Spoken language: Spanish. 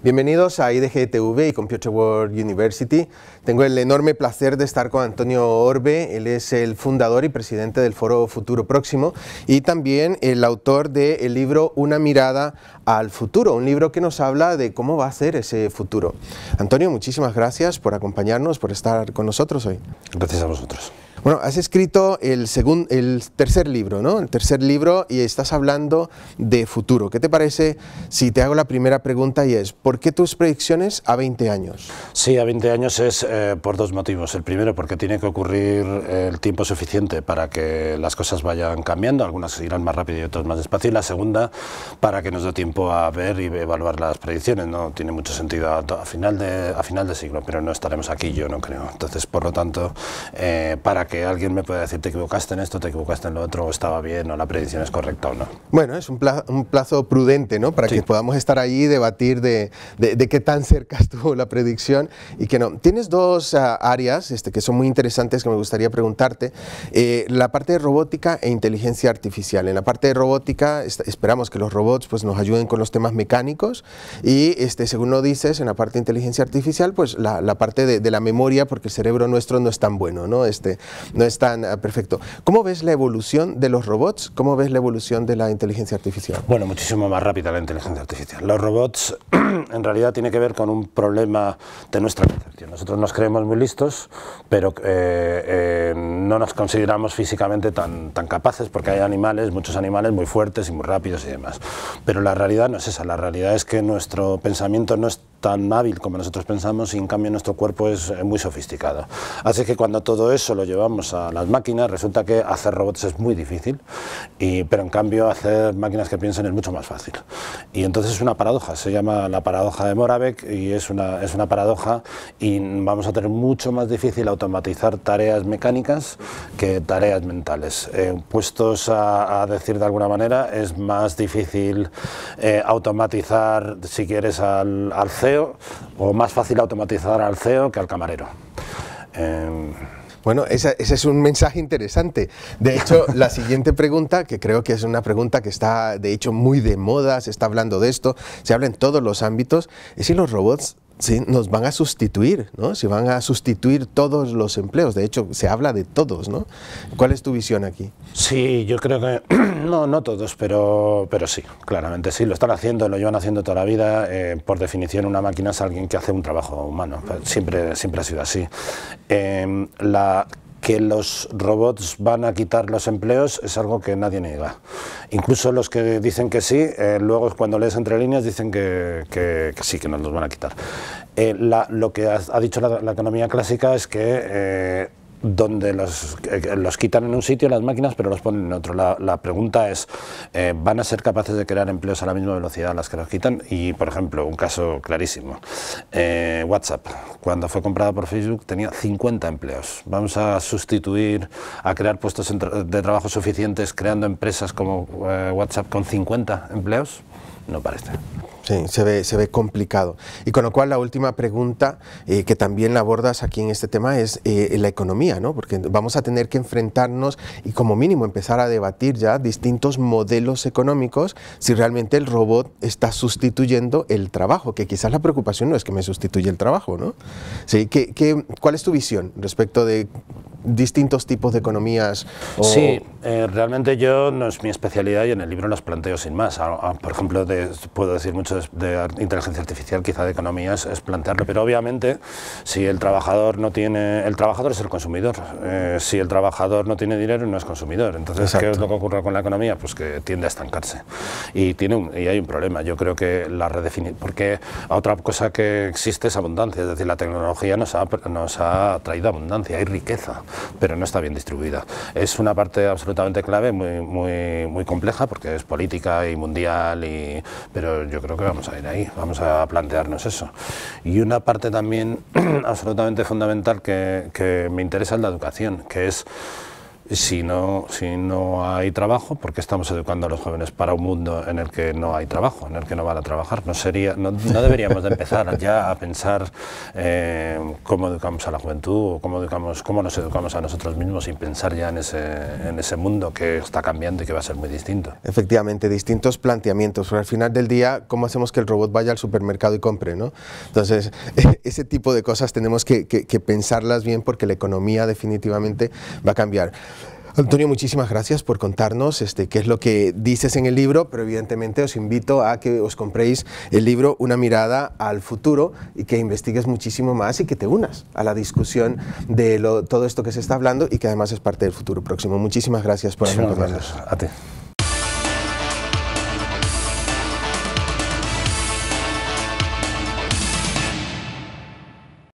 Bienvenidos a IDGTV y Computer World University. Tengo el enorme placer de estar con Antonio Orbe. Él es el fundador y presidente del Foro Futuro Próximo y también el autor del libro Una mirada al futuro, un libro que nos habla de cómo va a ser ese futuro. Antonio, muchísimas gracias por acompañarnos, por estar con nosotros hoy. Gracias a vosotros. Bueno, has escrito el tercer libro, ¿no? El tercer libro, y estás hablando de futuro. ¿Qué te parece si te hago la primera pregunta, y es ¿por qué tus predicciones a 20 años? Sí, a 20 años es por dos motivos. El primero, porque tiene que ocurrir el tiempo suficiente para que las cosas vayan cambiando, algunas irán más rápido y otras más despacio. Y la segunda, para que nos dé tiempo a ver y evaluar las predicciones. No tiene mucho sentido a final de siglo, pero no estaremos aquí, yo no creo. Entonces, por lo tanto, para que alguien me pueda decir te equivocaste en esto, te equivocaste en lo otro, o estaba bien, o la predicción es correcta o no. Bueno, es un plazo prudente, ¿no? Para que podamos estar allí y debatir de qué tan cerca estuvo la predicción y que no. Tienes dos áreas que son muy interesantes que me gustaría preguntarte. La parte de robótica e inteligencia artificial. En la parte de robótica esperamos que los robots pues, nos ayuden con los temas mecánicos y según lo dices, en la parte de inteligencia artificial, pues la parte de la memoria, porque el cerebro nuestro no es tan bueno, ¿no? No es tan perfecto. ¿Cómo ves la evolución de los robots? ¿Cómo ves la evolución de la inteligencia artificial? Bueno, muchísimo más rápida la inteligencia artificial. Los robots en realidad tiene que ver con un problema de nuestra concepción. Nosotros nos creemos muy listos, pero no nos consideramos físicamente tan capaces, porque hay animales, muchos animales muy fuertes y muy rápidos y demás. Pero la realidad no es esa. La realidad es que nuestro pensamiento no es tan hábil como nosotros pensamos y en cambio nuestro cuerpo es muy sofisticado. Así que cuando todo eso lo llevamos a las máquinas, resulta que hacer robots es muy difícil, pero en cambio hacer máquinas que piensen es mucho más fácil. Y entonces es una paradoja, se llama la paradoja de Moravec y es una paradoja, y vamos a tener mucho más difícil automatizar tareas mecánicas que tareas mentales. Puestos a decir de alguna manera, es más difícil automatizar, si quieres, al CEO, o más fácil automatizar al CEO que al camarero. Bueno, ese es un mensaje interesante. De hecho, la siguiente pregunta, que creo que es una pregunta que está de hecho muy de moda, se está hablando de esto, se habla en todos los ámbitos, es si los robots nos van a sustituir, ¿no? Si van a sustituir todos los empleos. De hecho, se habla de todos, ¿no? ¿Cuál es tu visión aquí? Sí, yo creo que no todos, pero sí, claramente sí, lo están haciendo, lo llevan haciendo toda la vida. Por definición, una máquina es alguien que hace un trabajo humano, siempre ha sido así. Que los robots van a quitar los empleos es algo que nadie niega. Incluso los que dicen que sí, luego cuando lees entre líneas dicen que sí, que nos los van a quitar. Lo que ha dicho la economía clásica es que donde los quitan en un sitio las máquinas, pero los ponen en otro. La pregunta es, ¿van a ser capaces de crear empleos a la misma velocidad a las que los quitan? Y, por ejemplo, un caso clarísimo, WhatsApp, cuando fue comprada por Facebook, tenía 50 empleos. ¿Vamos a sustituir, a crear puestos de trabajo suficientes creando empresas como WhatsApp con 50 empleos? No parece. Sí, se ve complicado. Y con lo cual la última pregunta que también la abordas aquí en este tema es la economía, ¿no? Porque vamos a tener que enfrentarnos y como mínimo empezar a debatir ya distintos modelos económicos si realmente el robot está sustituyendo el trabajo, que quizás la preocupación no es que me sustituya el trabajo, ¿no? Sí, ¿cuál es tu visión respecto de distintos tipos de economías? Sí, realmente yo no es mi especialidad y en el libro los planteo sin más. Por ejemplo, puedo decir mucho de inteligencia artificial, quizá de economía es plantearlo, pero obviamente si el trabajador no tiene, el trabajador es el consumidor, si el trabajador no tiene dinero no es consumidor. Entonces, exacto. ¿Qué es lo que ocurre con la economía? Pues que tiende a estancarse y hay un problema. Yo creo que la redefinición, porque otra cosa que existe es abundancia, es decir, la tecnología nos ha traído abundancia, hay riqueza, pero no está bien distribuida. Es una parte absolutamente clave, muy compleja, porque es política y mundial, pero yo creo que vamos a ir ahí, vamos a plantearnos eso. Y una parte también absolutamente fundamental que me interesa es la educación, que es si no hay trabajo, ¿por qué estamos educando a los jóvenes para un mundo en el que no hay trabajo, en el que no van a trabajar? No deberíamos de empezar ya a pensar cómo educamos a la juventud, o cómo nos educamos a nosotros mismos, sin pensar ya en ese mundo que está cambiando y que va a ser muy distinto. Efectivamente, distintos planteamientos, pero al final del día, ¿cómo hacemos que el robot vaya al supermercado y compre, ¿no? Entonces, ese tipo de cosas tenemos que pensarlas bien, porque la economía definitivamente va a cambiar. Antonio, muchísimas gracias por contarnos qué es lo que dices en el libro, pero evidentemente os invito a que os compréis el libro Una mirada al futuro y que investigues muchísimo más y que te unas a la discusión de todo esto que se está hablando y que además es parte del futuro próximo. Muchísimas gracias por acompañarnos. A ti.